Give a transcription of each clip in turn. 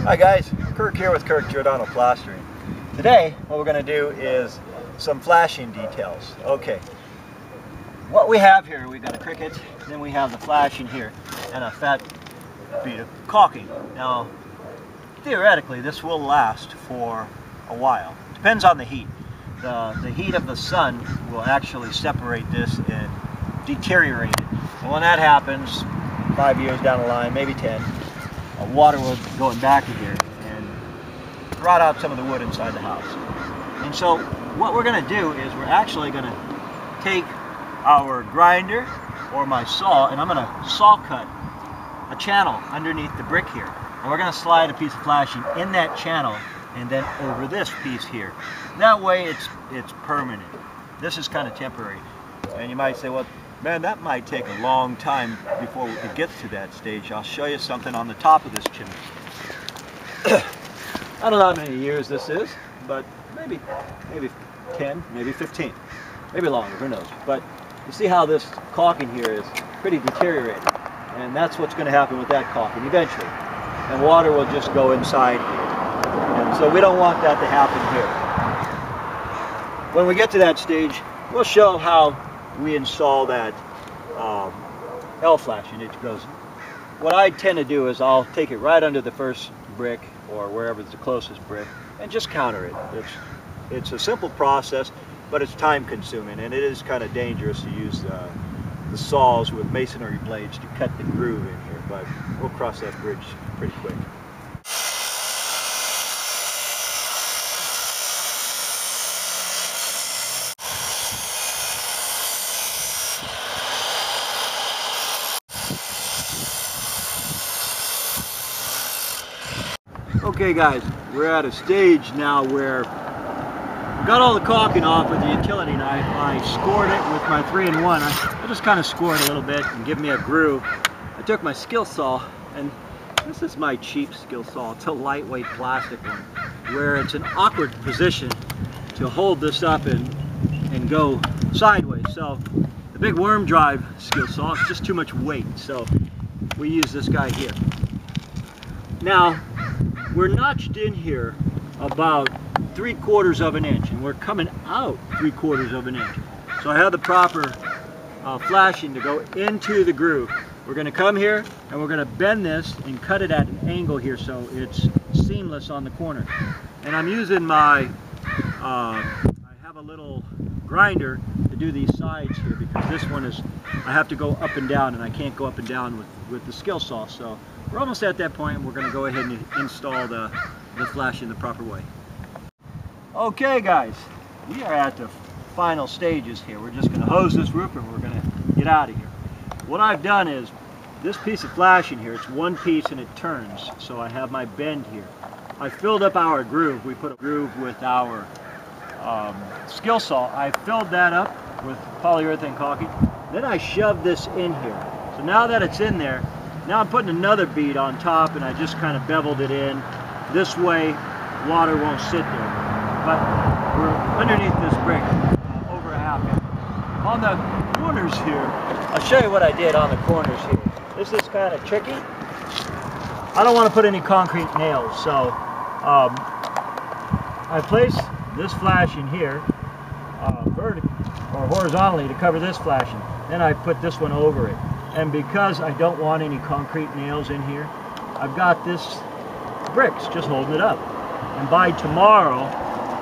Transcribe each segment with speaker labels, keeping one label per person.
Speaker 1: Hi guys, Kirk here with Kirk Giordano Plastering. Today what we're going to do is some flashing details. Okay, what we have here, we've got a cricket, then we have the flashing here, and a fat bead of caulking. Now, theoretically this will last for a while. Depends on the heat. The heat of the sun will actually separate this and deteriorate it. And when that happens, 5 years down the line, maybe 10, water will go back here and rot out some of the wood inside the house. And so what we're going to do is we're actually going to take our grinder or my saw, and I'm going to saw cut a channel underneath the brick here. And we're going to slide a piece of flashing in that channel and then over this piece here. That way it's permanent. This is kind of temporary. And you might say, well, man, that might take a long time before it gets to that stage. I'll show you something on the top of this chimney. I don't know how many years this is, but maybe 10, maybe 15, maybe longer, who knows. But you see how this caulking here is pretty deteriorated. And that's what's going to happen with that caulking eventually. And water will just go inside here. And so we don't want that to happen here. When we get to that stage, we'll show how we install that L flashing. It goes. What I tend to do is I'll take it right under the first brick or wherever's the closest brick and just counter it. It's a simple process, but it's time consuming, and it is kind of dangerous to use the saws with masonry blades to cut the groove in here, but we'll cross that bridge pretty quick. Okay guys, we're at a stage now where we got all the caulking off with the utility knife. I scored it with my 3-in-1. I just kind of scored a little bit and give me a groove. I took my skill saw, and this is my cheap skill saw. It's a lightweight plastic one, where it's an awkward position to hold this up and go sideways. So the big worm drive skill saw is just too much weight, so we use this guy here. Now, we're notched in here about 3/4 of an inch, and we're coming out 3/4 of an inch. So I have the proper flashing to go into the groove. We're going to come here and we're going to bend this and cut it at an angle here so it's seamless on the corner. And I'm using my, I have a little grinder to do these sides here because this one is, I have to go up and down, and I can't go up and down with the skill saw. So we're almost at that point, and we're going to go ahead and install the flash in the proper way. Okay guys, we are at the final stages here. We're just going to hose this roof and we're going to get out of here. What I've done is, this piece of flashing here, it's one piece and it turns, so I have my bend here. I filled up our groove. We put a groove with our skill saw. I filled that up with polyurethane caulking. Then I shoved this in here. So now that it's in there, now I'm putting another bead on top, and I just kind of beveled it in. This way, water won't sit there. But we're underneath this brick, over a half inch. On the corners here, I'll show you what I did on the corners here. This is kind of tricky. I don't want to put any concrete nails, so I place this flashing here, vertically or horizontally to cover this flashing. Then I put this one over it. And because I don't want any concrete nails in here, I've got this bricks just holding it up. And by tomorrow,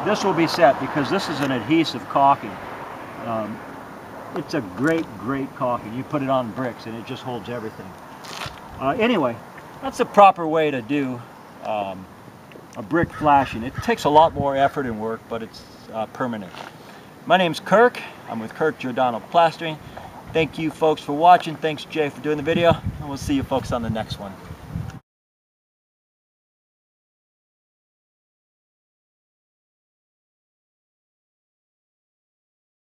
Speaker 1: this will be set because this is an adhesive caulking. It's a great caulking. You put it on bricks and it just holds everything. Anyway, that's the proper way to do a brick flashing. It takes a lot more effort and work, but it's permanent. My name's Kirk. I'm with Kirk Giordano Plastering. Thank you folks for watching. Thanks Jay for doing the video, and we'll see you folks on the next one.